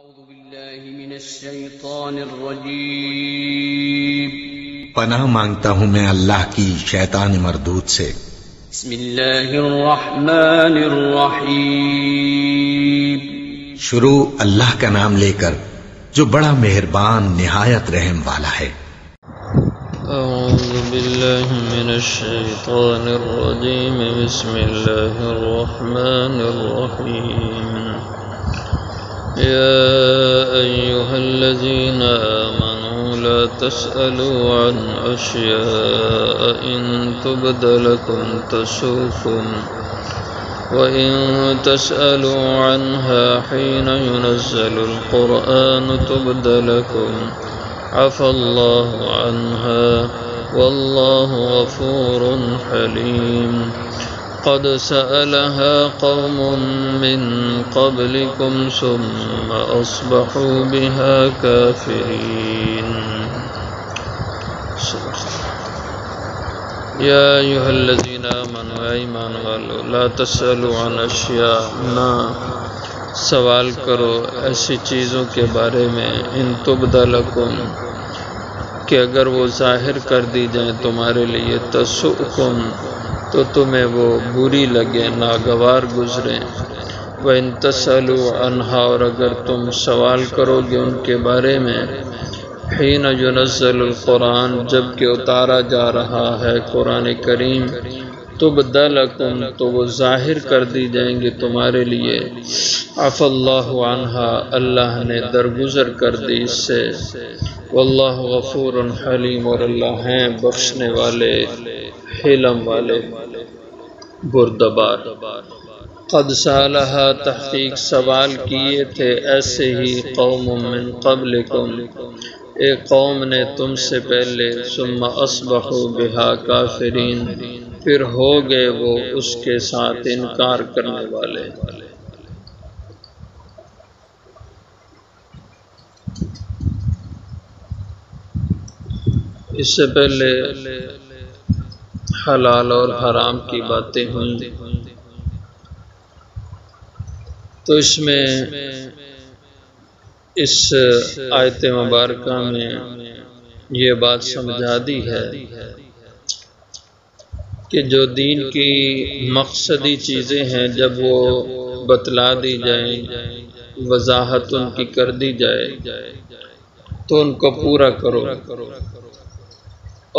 أعوذ بالله من الشيطان الرجيم پناہ مانگتا ہوں میں اللہ کی شیطان مردود سے۔ بسم الله الرحمن الرحيم شروع اللہ کا نام لے کر جو بڑا مہربان نہایت رحم والا ہے۔ أعوذ بالله من الشيطان الرجيم بسم الله الرحمن الرحيم يا أيها الذين آمنوا لا تسألوا عن أشياء إن تبد لكم تسؤكم وإن تسألوا عنها حين ينزل القرآن تبد لكم عفى الله عنها والله غفور حليم قد سألها قوم من قبلكم ثم أصبحوا بها كافرين يا أيها الذين آمنوا إيمان والو لا تسألوا عن أشياء نہ سوال کرو ایسی چیزوں کے بارے میں ان تبد لکم کہ اگر وہ ظاہر کر دی جائیں تمہارے لیے تسؤکم تو تمہیں وہ بری لگے ناگوار گزریں وَإِن تَسْأَلُوا عَنْهَا اور اگر تم سوال کرو گے ان کے بارے میں حین ينزل القرآن جب کہ اتارا جا رہا ہے قرآن کریم تبد لکم تو وہ ظاہر کر دی جائیں گے تمہارے لیے عفى اللہ عنہا اللہ نے درگزر کر دی اس سے واللہ غفور حلیم اور اللہ ہیں بخشنے والے حلم والے بردبار قد سالها تحقیق سوال کیے تھے ایسے ہی قوم من قبلکم ایک قوم نے تم سے پہلے ثم اصبحوا بها کافرین پھر ہو گئے وہ اس کے ساتھ انکار کرنے والے۔ اس سے پہلے حلال اور حرام کی باتیں ہوئیں تو اس میں اس آیت مبارکہ میں یہ بات سمجھا دی ہے کہ جو دین کی مقصدی چیزیں ہیں جب وہ بتلا دی جائیں وضاحت ان کی کر دی جائے تو ان کو پورا کرو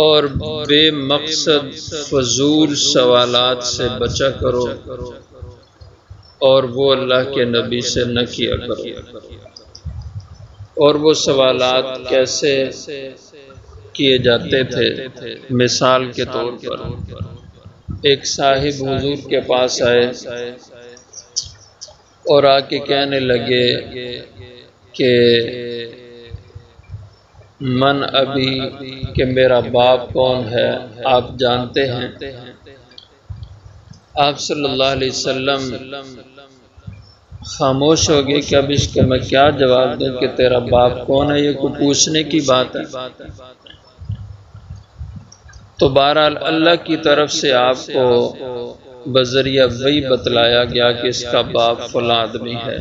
اور بے مقصد فضول سوالات سے بچا کرو اور وہ اللہ کے نبی سے نہ کیا کرو۔ اور وہ سوالات کیسے کیے جاتے تھے مثال کے طور پر ایک صاحب حضور کے پاس آئے اور آ کے کہنے لگے کہ من ابھی کہ میرا باپ کون ہے آپ جانتے ہیں؟ آپ صلی اللہ علیہ وسلم خاموش ہو گئے کہ اب اس کو میں کیا جواب دوں کہ تیرا باپ کون ہے، یہ کوئی پوچھنے کی بات ہے؟ تو بہرحال اللہ کی طرف سے آپ کو بذریعہ وحی بتلایا گیا کہ اس کا باپ فلاں آدمی ہے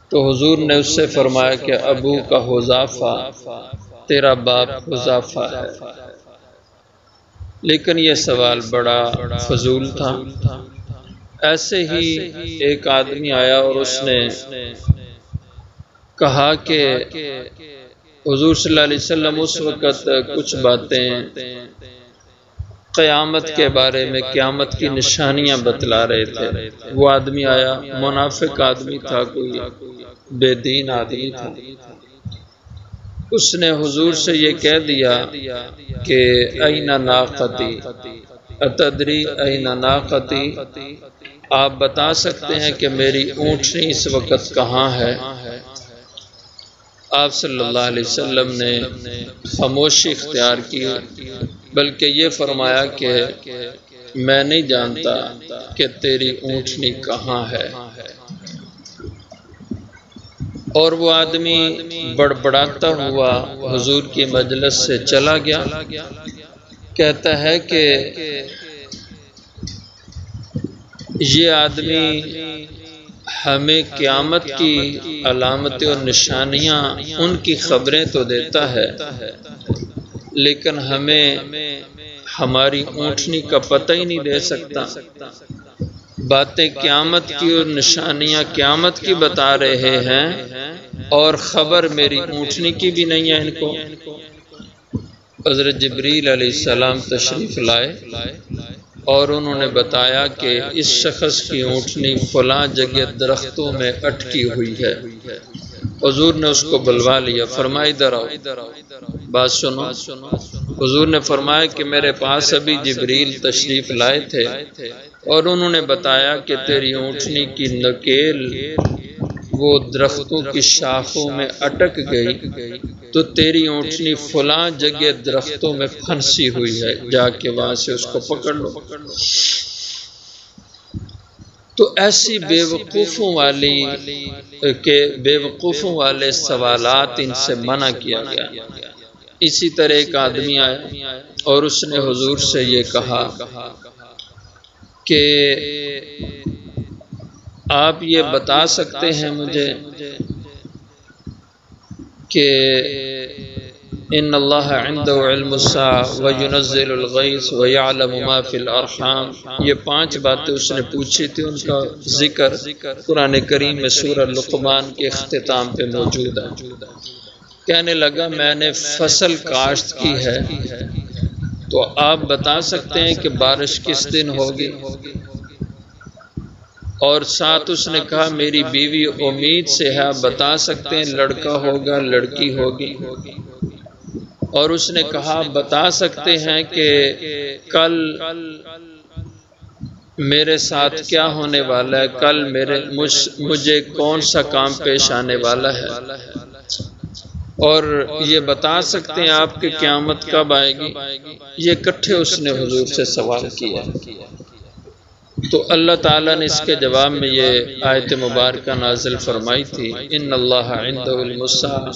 تو حضور نے اس سے فرمایا کہ ابو کا حذافہ تیرا باپ حذافہ ہے۔ لیکن یہ سوال بڑا فضول تھا۔ ایسے ہی ایک آدمی آیا اور اس نے کہا کہ حضور صلی اللہ علیہ وسلم اس وقت کچھ باتیں قیامت کے بارے میں قیامت کی نشانیاں بتلا رہے تھے۔ وہ آدمی آیا منافق آدمی تھا، کوئی بے دین آدمی تھا، اس نے حضور سے یہ کہہ دیا کہ این ناقتی اتدری این ناقتی آپ بتا سکتے ہیں کہ میری اونٹنی اس وقت کہاں ہے؟ آپ صلی اللہ علیہ وسلم نے خاموشی اختیار کی بلکہ یہ فرمایا کہ میں نہیں جانتا کہ تیری اونٹنی کہاں ہے۔ اور وہ آدمی بڑبڑاتا ہوا حضور کی مجلس سے چلا گیا۔ کہتا ہے کہ یہ آدمی ہمیں قیامت کی علامتیں اور نشانیاں ان کی خبریں تو دیتا ہے، لیکن ہمیں ہماری اونٹنی کا پتہ ہی نہیں دے سکتا۔ باتیں قیامت کی اور نشانیاں قیامت کی بتا رہے ہیں اور خبر میری اونٹنی کی بھی نہیں ہے ان کو۔ حضرت جبریل علیہ السلام تشریف لائے اور انہوں نے بتایا کہ اس شخص کی اونٹنی فلاں جگہ درختوں میں اٹکی ہوئی ہے۔ حضور نے اس کو بلوا لیا، فرمایا ادھر آؤ، بات سنو۔ حضور نے فرمایا کہ میرے پاس ابھی جبریل تشریف لائے تھے اور انہوں نے بتایا کہ تیری اونٹنی کی نکیل وہ درختوں کی شاخوں میں اٹک گئی، تو تیری اونٹنی فلاں جگہ درختوں میں پھنسی ہوئی ہے، جا کے وہاں سے اس کو پکڑ لو۔ تو ایسی بے وقوفوں والے سوالات ان سے منع کیا گیا۔ اسی طرح ایک آدمی آیا اور اس نے حضور سے یہ کہا کہ آپ یہ بتا سکتے ہیں مجھے کہ ان اللہ عنده علم الساعة وینزل الغیث ویعلم ما فی الارحام، یہ 5 باتیں اس نے پوچھی تھی، ان کا ذکر قرآن کریم میں سورہ لقمان کے اختتام پہ موجود ہے۔ کہنے لگا میں نے فصل کاشت کی ہے، تو آپ بتا سکتے ہیں کہ بارش کس دن ہوگی؟ اور ساتھ اس نے کہا میری بیوی امید سے ہے، آپ بتا سکتے ہیں لڑکا ہوگا لڑکی ہوگی؟ اور اس نے کہا بتا سکتے ہیں کہ کل میرے ساتھ کیا ہونے والا ہے، کل مجھے کون سا کام پیش آنے والا ہے، اور یہ بتا سکتے ہیں آپ کہ قیامت کب آئے گی؟ یہ اکٹھے اس نے حضور سے سوال کیا۔ تو اللہ تعالیٰ نے اس کے جواب میں یہ آیت مبارکہ نازل فرمائی تھی، ان اللہ عنده علم الساعة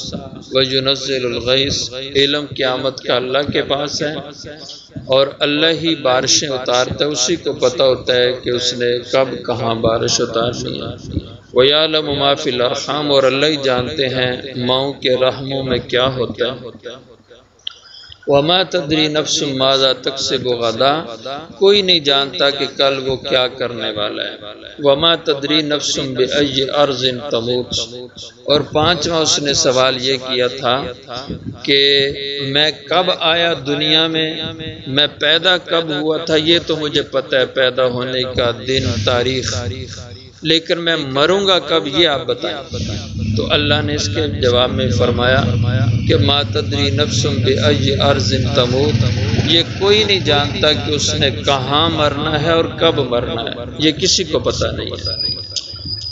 وینزل الغیث، علم قیامت کا اللہ کے پاس ہے اور اللہ ہی بارشیں اتارتا ہے، اسی کو پتہ ہوتا ہے کہ اس نے کب کہاں بارش اتارنی ہے۔ وَيَعْلَمُ مَا فِي الْأَرْحَامِ، اور اللہ ہی جانتے ہیں ماؤں کے رحموں میں کیا ہوتا ہے۔ وَمَا تَدْرِي نَفْسٌ مَاذَا تَكْسِبُ غَدًا، کوئی نہیں جانتا کہ کل وہ کیا کرنے والا ہے۔ وَمَا تَدْرِي نَفْسٌ بِأَيِّ أَرْضٍ تَمُوتُ، اور 5واں اس نے سوال یہ کیا تھا کہ میں کب آیا دنیا میں پیدا کب ہوا تھا، یہ تو مجھے پتہ ہے پیدا ہونے کا دن تاریخ، لیکن میں مروں گا کب یہ آپ بتائیں۔ تو اللہ نے اس کے جواب میں فرمایا کہ ما تدری نفس بأی ارض تموت، یہ کوئی نہیں جانتا کہ اس نے کہاں مرنا ہے اور کب مرنا ہے، یہ کسی کو پتہ نہیں ہے۔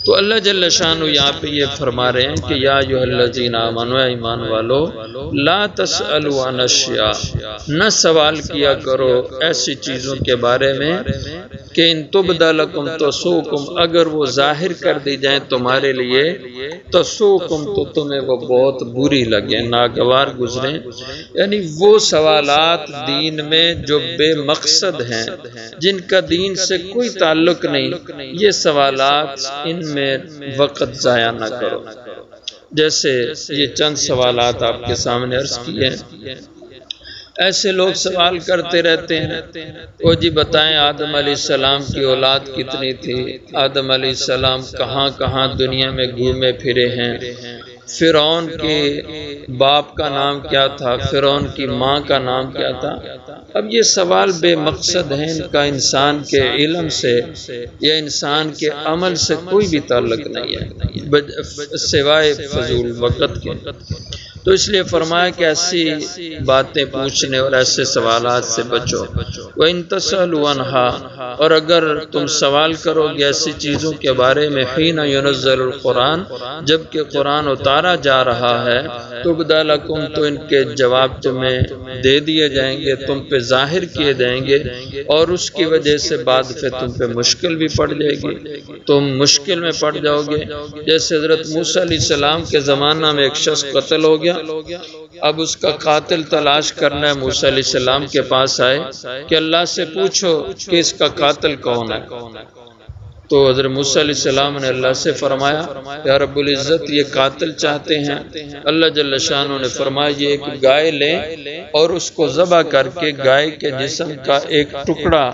تو اللہ جل شانہ یہاں پہ یہ فرما رہے ہیں کہ یا ایھا الذین آمنوا، ایمان والو، لا تسألوا عن اشیاء، نہ سوال کیا کرو ایسی چیزوں کے بارے میں کہ ان تبد لکم تسؤکم، اگر وہ ظاہر کر دی جائیں تمہارے لیے، تسؤکم تو تمہیں وہ بہت بری لگے، ناگوار گزریں، یعنی وہ سوالات دین میں جو بے مقصد ہیں، جن کا دین سے کوئی تعلق نہیں، یہ سوالات ان میں وقت ضائع نہ کرو۔ جیسے یہ چند سوالات آپ کے سامنے عرض کیے ہیں، ایسے لوگ سوال کرتے رہتے ہیں، وہ جی بتائیں آدم علیہ السلام کی اولاد کتنی تھی، آدم علیہ السلام کہاں کہاں دنیا میں گھومے پھرے ہیں، فرعون کے باپ کا نام کیا تھا، فرعون کی ماں کا نام کیا تھا۔ اب یہ سوال بے مقصد ہیں، ان کا انسان کے علم سے یا انسان کے عمل سے کوئی بھی تعلق نہیں ہے سوائے فضول وقت کے۔ تو اس لیے فرمایا کہ ایسی باتیں پوچھنے اور ایسے سوالات سے بچو۔ وَإِن تَسْأَلُوا عَنْهَا، اور اگر تم سوال کرو گے ایسی چیزوں کے بارے میں، حین ينزل القرآن، جب کہ قرآن اتارا جا رہا ہے، تُبْدَ لَكُمْ، تو ان کے جواب تمہیں دے دیے جائیں گے، تم پہ ظاہر کیے جائیں گے، اور اس کی وجہ سے بعد پھر تم پہ مشکل بھی پڑ جائے گی، تم مشکل میں پڑ جاؤ گے۔ جیسے حضرت موسیٰ علیہ السلام کے زمانہ میں ایک شخص قتل ہو گیا، اب اس کا قاتل تلاش کرنا ہے، موسیٰ علیہ السلام کے پاس آئے کہ اللہ سے پوچھو کہ اس کا قاتل کون ہے۔ تو حضرت موسیٰ علیہ السلام نے اللہ سے فرمایا یا رب العزت یہ قاتل چاہتے ہیں۔ اللہ جل شانہ نے فرمایا یہ ایک گائے لیں اور اس کو ذبح کر کے گائے کے جسم کا ایک ٹکڑا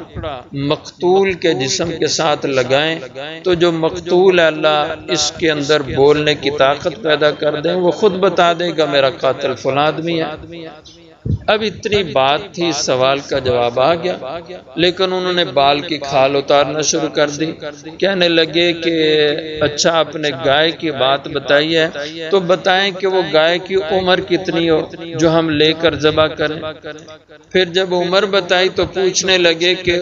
مقتول کے جسم کے ساتھ لگائیں تو جو مقتول ہے اللہ اس کے اندر بولنے کی طاقت پیدا کر دیں، وہ خود بتا دے گا میرا قاتل فلاں آدمی ہے۔ اب اتنی بات تھی، سوال کا جواب آ گیا، لیکن انہوں نے بال کی کھال اتارنا شروع کر دی۔ کہنے لگے کہ اچھا آپ نے گائے کی بات بتائی ہے تو بتائیں کہ وہ گائے کی عمر کتنی ہو جو ہم لے کر ذبح کریں۔ پھر جب عمر بتائی تو پوچھنے لگے کہ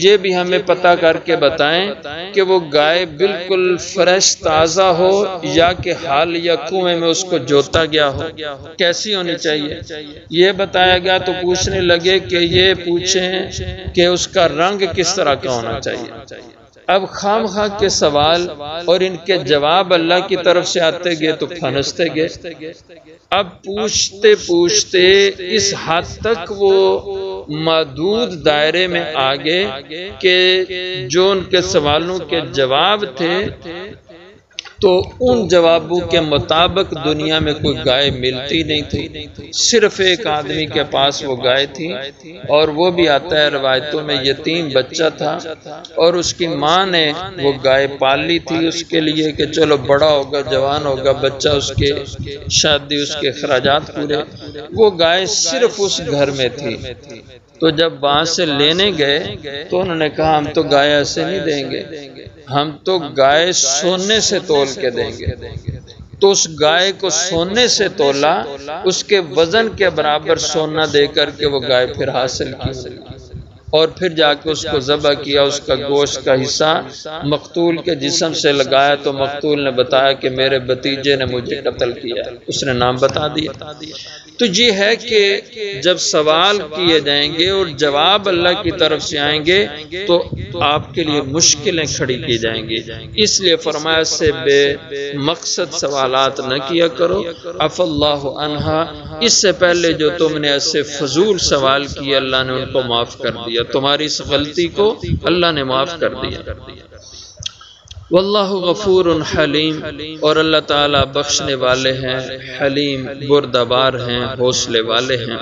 یہ بھی ہمیں پتہ کر کے بتائیں کہ وہ گائے بالکل فریش تازہ ہو یا کہ حال یا کنویں میں اس کو جوتا گیا ہو، کیسی ہونی چاہیے یہ بتایا گیا۔ تو پوچھنے لگے کہ یہ پوچھیں کہ اس کا رنگ کس طرح کا ہونا چاہیے۔ اب خام خواہ کے سوال اور ان کے جواب اللہ کی طرف سے آتے گئے تو پھنستے گئے۔ اب پوچھتے پوچھتے اس حد تک وہ محدود دائرے میں آگے کہ جو ان کے سوالوں کے جواب تھے تو ان جوابوں کے مطابق دنیا میں کوئی گائے ملتی نہیں تھی۔ صرف ایک آدمی کے پاس وہ گائے تھی اور وہ بھی آتا ہے روایتوں میں یتیم بچہ تھا اور اس کی ماں نے وہ گائے پال لی تھی اس کے لیے کہ چلو بڑا ہوگا جوان ہوگا بچہ، اس کے شادی اس کے اخراجات پورے۔ وہ گائے صرف اس گھر میں تھی۔ تو جب وہاں سے لینے گئے تو انہوں نے کہا ہم تو گائے ایسے نہیں دیں گے، ہم تو گائے سونے سے تول کے دیں گے۔ تو اس گائے کو سونے سے تولا، اس کے وزن کے برابر سونا دے کر کے وہ گائے پھر حاصل کی اور پھر جا کے اس کو ذبح کیا۔ اس کا گوشت کا حصہ مقتول کے جسم سے لگایا تو مقتول نے بتایا کہ میرے بھتیجے نے مجھے قتل کیا، اس نے نام بتا دیا۔ تو یہ ہے کہ جب سوال کیے جائیں گے اور جواب اللہ کی طرف سے آئیں گے تو آپ کے لیے مشکلیں کھڑی کی جائیں گی۔ اس لیے فرمایا سے بے مقصد سوالات نہ کیا کرو۔ عفا اللہ عنہا، اس سے پہلے جو تم نے ایسے فضول سوال کیے اللہ نے ان کو معاف کر دیا، تمہاری اس غلطی کو اللہ نے معاف کر دیا۔ واللہ غفور حلیم، اور اللہ تعالیٰ بخشنے والے ہیں، حلیم بردبار ہیں، حوصلے والے ہیں۔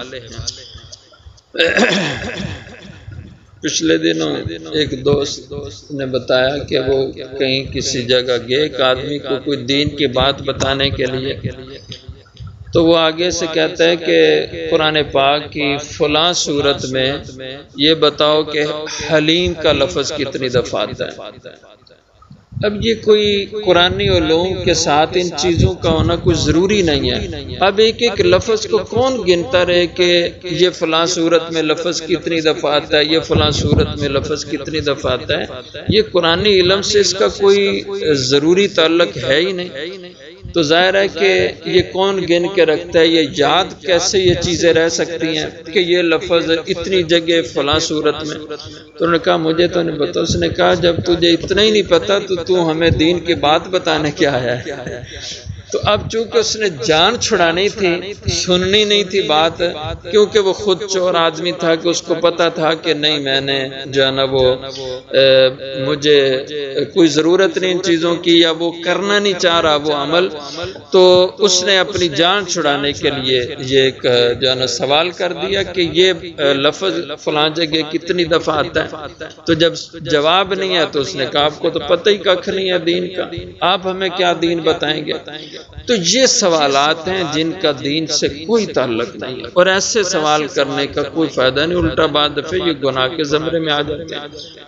پچھلے دنوں ایک دوست نے بتایا کہ وہ کہیں کسی جگہ گئے، ایک آدمی کو کوئی دین کی بات بتانے کے لیے، تو وہ آگے سے کہتا ہے کہ قرآن پاک کی فلاں صورت میں یہ بتاؤ کہ حلیم کا لفظ کتنی دفعہ آتا ہے۔ اب یہ کوئی قرآنی علوم کے ساتھ ان چیزوں کا ہونا کوئی ضروری نہیں ہے۔ اب ایک ایک لفظ کو کون گنتا رہے کہ یہ فلاں صورت میں لفظ کتنی دفعہ آتا ہے، یہ فلاں صورت میں لفظ کتنی دفعہ آتا ہے۔ یہ قرآنی علم سے اس کا کوئی ضروری تعلق ہے ہی نہیں۔ تو ظاہر ہے کہ یہ کون گن کے رکھتا ہے، یہ یاد کیسے یہ چیزیں رہ سکتی ہیں کہ یہ لفظ اتنی جگہ فلاں صورت میں۔ تو انہوں نے کہا مجھے تو نہیں پتا۔ اس نے کہا جب تجھے اتنا ہی نہیں پتا تو ہمیں دین کی بات بتانے کیا آیا ہے۔ تو اب چونکہ اس نے جان چھڑانی تھی، سننی نہیں تھی بات، کیونکہ وہ خود چور آدمی تھا کہ اس کو پتا تھا کہ نہیں میں نے جو ہے نا وہ مجھے کوئی ضرورت نہیں ان چیزوں کی یا وہ کرنا نہیں چاہ رہا وہ عمل، تو اس نے اپنی جان چھڑانے کے لیے یہ ایک جو ہے نا سوال کر دیا کہ یہ لفظ فلاں جگہ کتنی دفعہ آتا ہے۔ تو جب جواب نہیں ہے تو اس نے کہا آپ کو تو پتہ ہی ککھ نہیں ہے دین کا، آپ ہمیں کیا دین بتائیں گے۔ تو یہ سوالات ہیں جن کا دین سے کوئی تعلق نہیں ہے، اور ایسے سوال کرنے کا کوئی فائدہ نہیں، الٹا بعد دفعہ یہ گناہ کے زمرے میں آ جاتے ہیں۔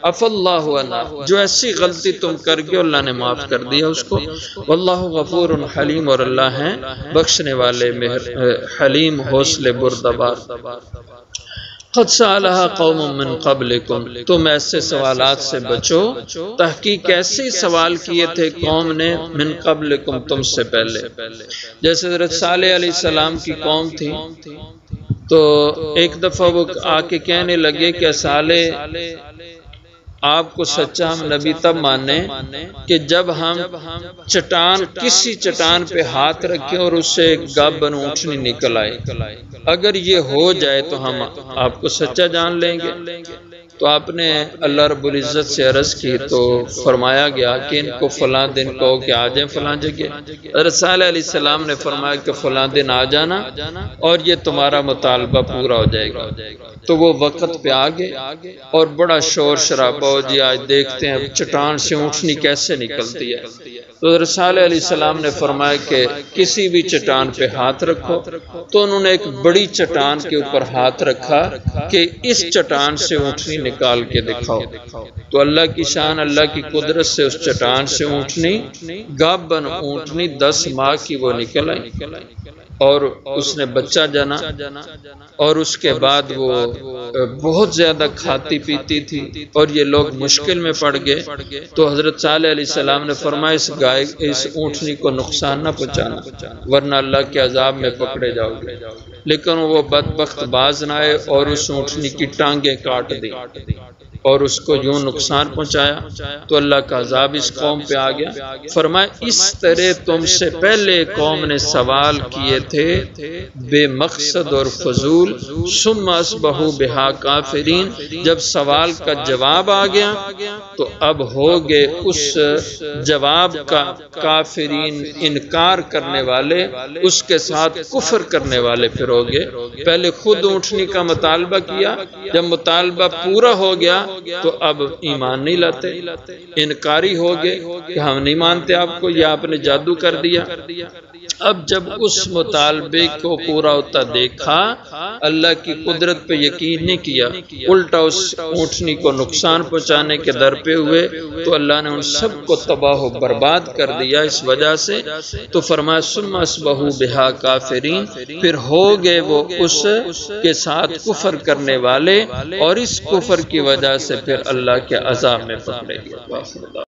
عفا اللہ عنہ، جو ایسی غلطی تم کر گئے اللہ نے معاف کر دیا اس کو۔ واللہ غفور حلیم، اور اللہ ہیں بخشنے والے حلیم حوصلے بردبار۔ قد سألها قوم من قبلکم، تم ایسے سوالات سے بچو، تحقیق ایسے سوال کیے تھے قوم نے من قبلکم، تم سے پہلے۔ جیسے حضرت صالح علیہ السلام کی قوم تھی تو ایک دفعہ وہ آ کے کہنے لگے کہ صالح آپ کو سچا ہم نبی تب مانیں کہ جب ہم کسی چٹان پہ ہاتھ رکھیں اور اس سے ایک گابن اونٹنی نکل آئے، اگر یہ ہو جائے تو ہم آپ کو سچا جان لیں گے۔ تو آپ نے اللہ رب العزت سے عرض کی تو فرمایا گیا کہ ان کو فلاں دن کہو کہ آ جائیں فلاں جگہ۔ حضرت صالح علیہ السلام نے فرمایا کہ فلاں دن آ جانا اور یہ تمہارا مطالبہ پورا ہو جائے گا۔ تو وہ وقت پہ آگے اور بڑا شور شرابہ ہو جی آج دیکھتے ہیں چٹان سے اونٹنی کیسے نکلتی ہے۔ تو حضرت صالح علیہ السلام نے فرمایا کہ کسی بھی چٹان پہ ہاتھ رکھو، تو انہوں نے ایک بڑی چٹان کے اوپر ہاتھ رکھا کہ اس چٹان سے اونٹنی نکال کے دکھاؤ۔ تو اللہ کی شان، اللہ کی قدرت سے اس چٹان سے اونٹنی، گابن اونٹنی 10 ماہ کی وہ نکل آئی اور اس نے بچہ جنا، اور اس کے بعد وہ بہت زیادہ کھاتی پیتی تھی اور یہ لوگ مشکل میں پڑ گئے۔ تو حضرت صالح علیہ السلام نے فرمایا اس اونٹنی کو نقصان نہ پہنچانا ورنہ اللہ کے عذاب میں پکڑے جاؤ گے۔ لیکن وہ بدبخت باز نہ آئے اور اس اونٹنی کی ٹانگیں کاٹ دی اور اس کو یوں نقصان پہنچایا، تو اللہ کا عذاب اس قوم پہ آ گیا۔ فرمایا اس طرح تم سے پہلے قوم نے سوال کیے تھے بے مقصد اور فضول، ثم اصبحوا بہا کافرین، جب سوال کا جواب آ گیا تو اب ہو گئے اس جواب کا کافرین، انکار کرنے والے، اس کے ساتھ کفر کرنے والے پھر ہو گئے۔ پہلے خود اونٹنی کا مطالبہ کیا، جب مطالبہ پورا ہو گیا تو اب ایمان نہیں لاتے، انکاری ہو گئے کہ ہم نہیں مانتے آپ کو، یہ آپ نے جادو کر دیا۔ اب جب اس مطالبے کو پورا ہوتا دیکھا، اللہ کی قدرت پہ یقین نہیں کیا، الٹا اس اونٹنی کو نقصان پہنچانے کے در پہ ہوئے، تو اللہ نے ان سب کو تباہ و برباد کر دیا اس وجہ سے۔ تو فرمایا ثم اصبحوا بہا کافرین، پھر ہو گئے وہ اس کے ساتھ کفر کرنے والے، اور اس کفر کی وجہ سے پھر اللہ کے عذاب میں پکڑے گئے۔